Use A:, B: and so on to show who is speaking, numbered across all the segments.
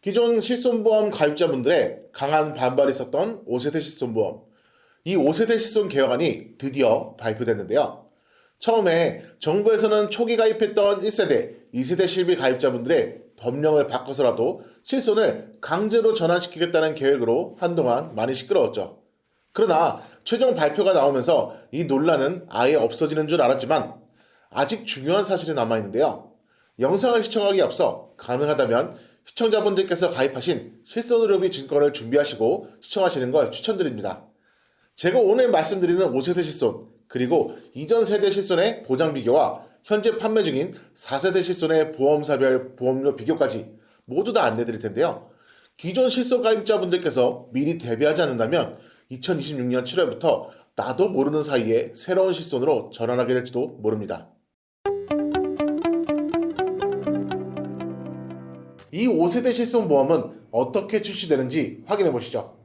A: 기존 실손보험 가입자분들의 강한 반발이 있었던 5세대 실손보험. 이 5세대 실손 개혁안이 드디어 발표됐는데요. 처음에 정부에서는 초기 가입했던 1세대, 2세대 실비 가입자분들의 법령을 바꿔서라도 실손을 강제로 전환시키겠다는 계획으로 한동안 많이 시끄러웠죠. 그러나 최종 발표가 나오면서 이 논란은 아예 없어지는 줄 알았지만 아직 중요한 사실이 남아있는데요. 영상을 시청하기에 앞서 가능하다면 시청자분들께서 가입하신 실손의료비 증권을 준비하시고 시청하시는 걸 추천드립니다. 제가 오늘 말씀드리는 5세대 실손, 그리고 이전 세대 실손의 보장 비교와 현재 판매 중인 4세대 실손의 보험사별 보험료 비교까지 모두 다 안내드릴 텐데요. 기존 실손 가입자분들께서 미리 대비하지 않는다면 2026년 7월부터 나도 모르는 사이에 새로운 실손으로 전환하게 될지도 모릅니다. 이 5세대 실손보험은 어떻게 출시되는지 확인해 보시죠.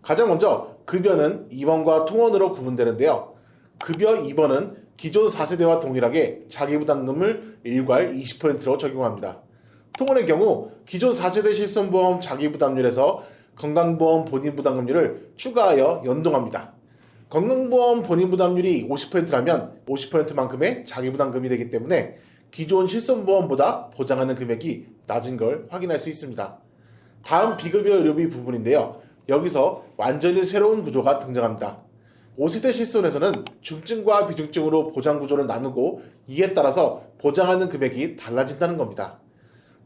A: 가장 먼저 급여는 입원과 통원으로 구분되는데요. 급여 2번은 기존 4세대와 동일하게 자기부담금을 일괄 20%로 적용합니다. 통원의 경우 기존 4세대 실손보험 자기부담률에서 건강보험 본인부담금률을 추가하여 연동합니다. 건강보험 본인부담률이 50%라면 50%만큼의 자기부담금이 되기 때문에 기존 실손보험보다 보장하는 금액이 낮은 걸 확인할 수 있습니다. 다음 비급여 의료비 부분인데요. 여기서 완전히 새로운 구조가 등장합니다. 5세대 실손에서는 중증과 비중증으로 보장 구조를 나누고 이에 따라서 보장하는 금액이 달라진다는 겁니다.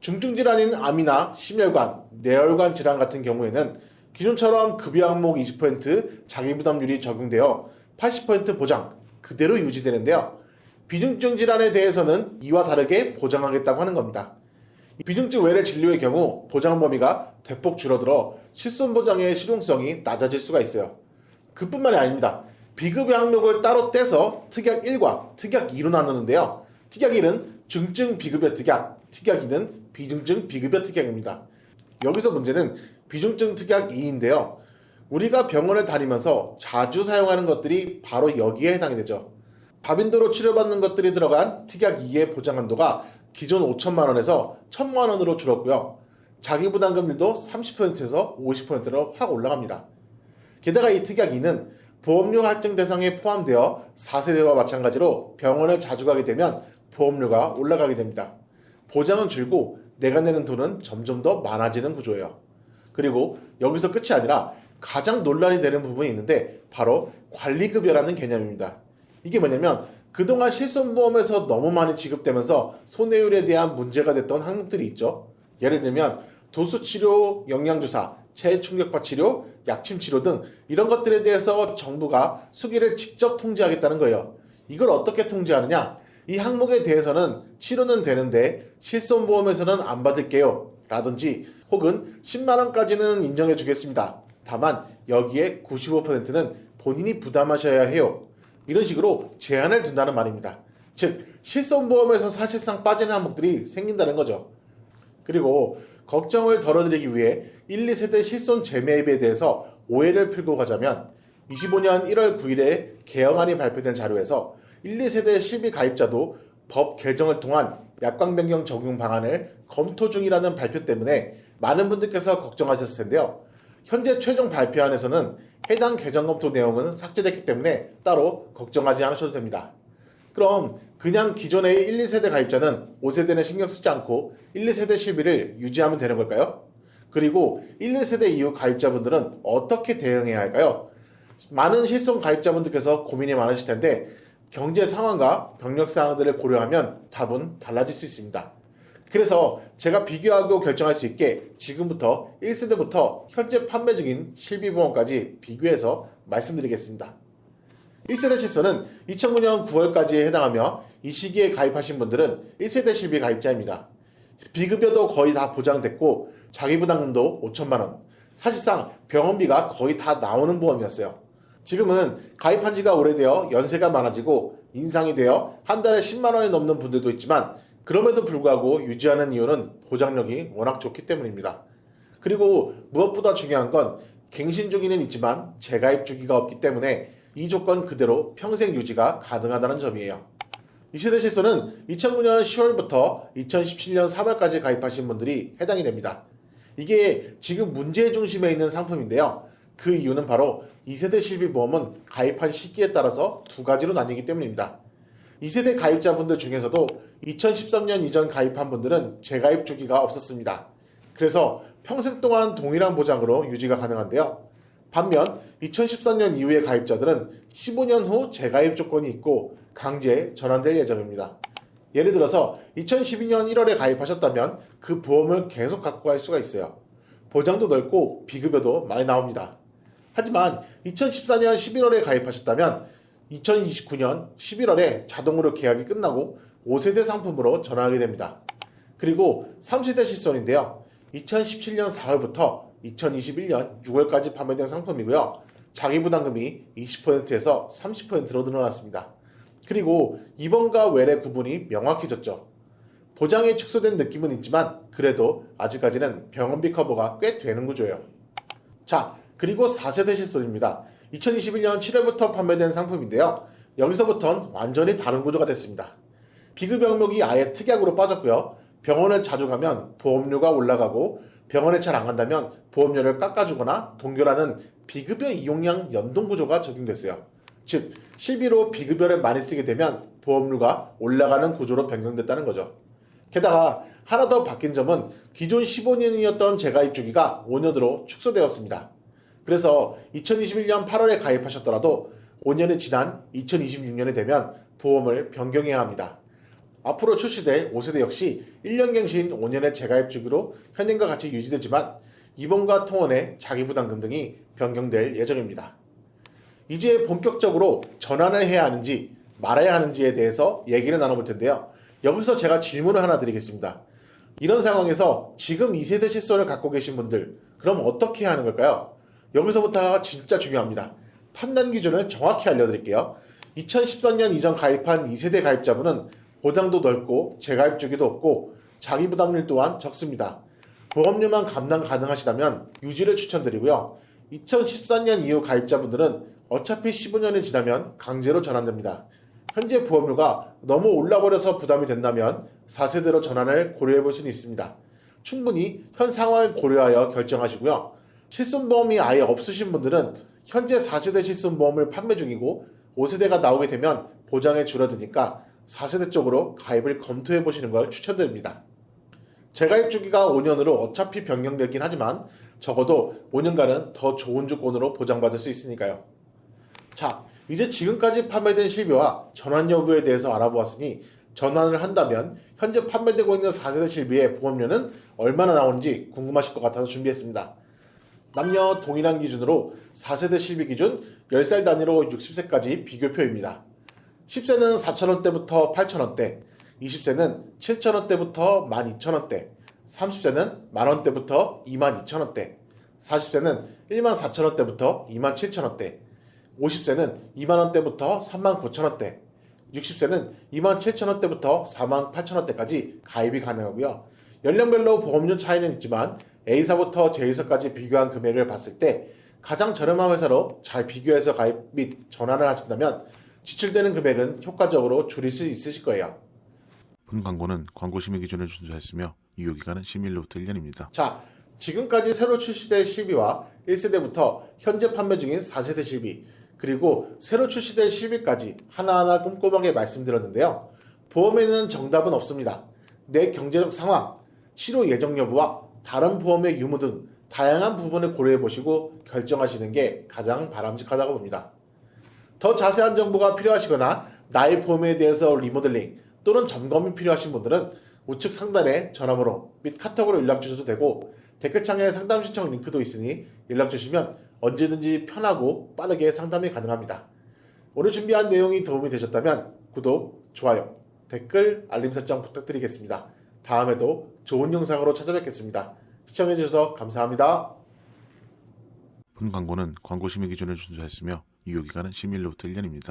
A: 중증 질환인 암이나 심혈관, 뇌혈관 질환 같은 경우에는 기존처럼 급여 항목 20% 자기부담률이 적용되어 80% 보장 그대로 유지되는데요. 비중증 질환에 대해서는 이와 다르게 보장하겠다고 하는 겁니다. 비중증 외래 진료의 경우 보장 범위가 대폭 줄어들어 실손보장의 실용성이 낮아질 수가 있어요. 그뿐만이 아닙니다. 비급여 항목을 따로 떼서 특약 1과 특약 2로 나누는데요. 특약 1은 중증 비급여 특약, 특약 2는 비중증 비급여 특약입니다. 여기서 문제는 비중증 특약 2인데요. 우리가 병원을 다니면서 자주 사용하는 것들이 바로 여기에 해당이 되죠. 다빈도로 치료받는 것들이 들어간 특약 2의 보장 한도가 기존 5천만 원에서 1,000만 원으로 줄었고요. 자기부담금률도 30%에서 50%로 확 올라갑니다. 게다가 이 특약 2는 보험료 할증 대상에 포함되어 4세대와 마찬가지로 병원을 자주 가게 되면 보험료가 올라가게 됩니다. 보장은 줄고 내가 내는 돈은 점점 더 많아지는 구조예요. 그리고 여기서 끝이 아니라 가장 논란이 되는 부분이 있는데 바로 관리급여라는 개념입니다. 이게 뭐냐면 그동안 실손보험에서 너무 많이 지급되면서 손해율에 대한 문제가 됐던 항목들이 있죠. 예를 들면 도수치료, 영양주사, 체충격파 치료, 약침치료 등 이런 것들에 대해서 정부가 수기를 직접 통제하겠다는 거예요. 이걸 어떻게 통제하느냐? 이 항목에 대해서는 치료는 되는데 실손보험에서는 안 받을게요 라든지 혹은 10만원까지는 인정해 주겠습니다. 다만 여기에 95%는 본인이 부담하셔야 해요. 이런 식으로 제한을 둔다는 말입니다. 즉 실손보험에서 사실상 빠지는 항목들이 생긴다는 거죠. 그리고 걱정을 덜어드리기 위해 1, 2세대 실손 재매입에 대해서 오해를 풀고 가자면 25년 1월 9일에 개혁안이 발표된 자료에서 1, 2세대 실비 가입자도 법 개정을 통한 약관 변경 적용 방안을 검토 중이라는 발표 때문에 많은 분들께서 걱정하셨을 텐데요. 현재 최종 발표안에서는 해당 개정 검토 내용은 삭제됐기 때문에 따로 걱정하지 않으셔도 됩니다. 그럼 그냥 기존의 1, 2세대 가입자는 5세대는 신경 쓰지 않고 1, 2세대 실비를 유지하면 되는 걸까요? 그리고 1, 2세대 이후 가입자분들은 어떻게 대응해야 할까요? 많은 실손 가입자분들께서 고민이 많으실 텐데 경제 상황과 병력 상황들을 고려하면 답은 달라질 수 있습니다. 그래서 제가 비교하고 결정할 수 있게 지금부터 1세대부터 현재 판매 중인 실비보험까지 비교해서 말씀드리겠습니다. 1세대 실손은 2009년 9월까지에 해당하며 이 시기에 가입하신 분들은 1세대 실비 가입자입니다. 비급여도 거의 다 보장됐고 자기부담금도 5천만 원, 사실상 병원비가 거의 다 나오는 보험이었어요. 지금은 가입한 지가 오래되어 연세가 많아지고 인상이 되어 한 달에 10만 원이 넘는 분들도 있지만 그럼에도 불구하고 유지하는 이유는 보장력이 워낙 좋기 때문입니다. 그리고 무엇보다 중요한 건 갱신 주기는 있지만 재가입 주기가 없기 때문에 이 조건 그대로 평생 유지가 가능하다는 점이에요. 2세대 실손은 2009년 10월부터 2017년 3월까지 가입하신 분들이 해당이 됩니다. 이게 지금 문제 중심에 있는 상품인데요. 그 이유는 바로 2세대 실비보험은 가입한 시기에 따라서 두 가지로 나뉘기 때문입니다. 2세대 가입자분들 중에서도 2013년 이전 가입한 분들은 재가입 주기가 없었습니다. 그래서 평생 동안 동일한 보장으로 유지가 가능한데요. 반면 2014년 이후의 가입자들은 15년 후 재가입 조건이 있고 강제 전환될 예정입니다. 예를 들어서 2012년 1월에 가입하셨다면 그 보험을 계속 갖고 갈 수가 있어요. 보장도 넓고 비급여도 많이 나옵니다. 하지만 2014년 11월에 가입하셨다면 2029년 11월에 자동으로 계약이 끝나고 5세대 상품으로 전환하게 됩니다. 그리고 3세대 실손인데요. 2017년 4월부터 2021년 6월까지 판매된 상품이고요. 자기부담금이 20%에서 30%로 늘어났습니다. 그리고 입원과 외래 구분이 명확해졌죠. 보장이 축소된 느낌은 있지만 그래도 아직까지는 병원비 커버가 꽤 되는 구조예요. 자, 그리고 4세대 실손입니다. 2021년 7월부터 판매된 상품인데요. 여기서부터는 완전히 다른 구조가 됐습니다. 비급 영역이 아예 특약으로 빠졌고요. 병원을 자주 가면 보험료가 올라가고 병원에 잘 안 간다면 보험료를 깎아주거나 동결하는 비급여 이용량 연동 구조가 적용됐어요. 즉, 실비로 비급여를 많이 쓰게 되면 보험료가 올라가는 구조로 변경됐다는 거죠. 게다가 하나 더 바뀐 점은 기존 15년이었던 재가입 주기가 5년으로 축소되었습니다. 그래서 2021년 8월에 가입하셨더라도 5년이 지난 2026년이 되면 보험을 변경해야 합니다. 앞으로 출시될 5세대 역시 1년 갱신 5년의 재가입 주기로 현행과 같이 유지되지만 입원과 통원의 자기부담금 등이 변경될 예정입니다. 이제 본격적으로 전환을 해야 하는지 말아야 하는지에 대해서 얘기를 나눠볼 텐데요. 여기서 제가 질문을 하나 드리겠습니다. 이런 상황에서 지금 2세대 실손을 갖고 계신 분들, 그럼 어떻게 해야 하는 걸까요? 여기서부터가 진짜 중요합니다. 판단 기준을 정확히 알려드릴게요. 2013년 이전 가입한 2세대 가입자분은 보장도 넓고 재가입 주기도 없고 자기부담률 또한 적습니다. 보험료만 감당 가능하시다면 유지를 추천드리고요. 2014년 이후 가입자분들은 어차피 15년이 지나면 강제로 전환됩니다. 현재 보험료가 너무 올라버려서 부담이 된다면 4세대로 전환을 고려해볼 수는 있습니다. 충분히 현 상황을 고려하여 결정하시고요. 실손보험이 아예 없으신 분들은 현재 4세대 실손보험을 판매 중이고 5세대가 나오게 되면 보장이 줄어드니까 4세대 쪽으로 가입을 검토해 보시는 걸 추천드립니다. 재가입 주기가 5년으로 어차피 변경되긴 하지만 적어도 5년간은 더 좋은 조건으로 보장받을 수 있으니까요. 자, 이제 지금까지 판매된 실비와 전환 여부에 대해서 알아보았으니 전환을 한다면 현재 판매되고 있는 4세대 실비의 보험료는 얼마나 나오는지 궁금하실 것 같아서 준비했습니다. 남녀 동일한 기준으로 4세대 실비 기준 10살 단위로 60세까지 비교표입니다. 10세는 4,000원대부터 8,000원대, 20세는 7,000원대부터 12,000원대, 30세는 만원대부터 22,000원대, 40세는 14,000원대부터 27,000원대, 50세는 2만원대부터 39,000원대, 60세는 27,000원대부터 48,000원대까지 가입이 가능하고요. 연령별로 보험료 차이는 있지만 A사부터 J사까지 비교한 금액을 봤을 때 가장 저렴한 회사로 잘 비교해서 가입 및 전환을 하신다면 지출되는 금액은 효과적으로 줄일 수 있으실 거예요.
B: 본 광고는 광고 심의 기준을 준수했으며 유효기간은 심의일로부터 1년입니다.
A: 자, 지금까지 새로 출시될 실비와 1세대부터 현재 판매 중인 4세대 실비, 그리고 새로 출시될 실비까지 하나하나 꼼꼼하게 말씀드렸는데요. 보험에는 정답은 없습니다. 내 경제적 상황, 치료 예정 여부와 다른 보험의 유무 등 다양한 부분을 고려해 보시고 결정하시는 게 가장 바람직하다고 봅니다. 더 자세한 정보가 필요하시거나 나의 보험에 대해서 리모델링 또는 점검이 필요하신 분들은 우측 상단에 전화번호 및 카톡으로 연락 주셔도 되고 댓글창에 상담 신청 링크도 있으니 연락 주시면 언제든지 편하고 빠르게 상담이 가능합니다. 오늘 준비한 내용이 도움이 되셨다면 구독, 좋아요, 댓글, 알림 설정 부탁드리겠습니다. 다음에도 좋은 영상으로 찾아뵙겠습니다. 시청해주셔서 감사합니다.
B: 본 광고는 광고 심의 기준을 준수했으며 유효기간은 심의일로부터 1년입니다.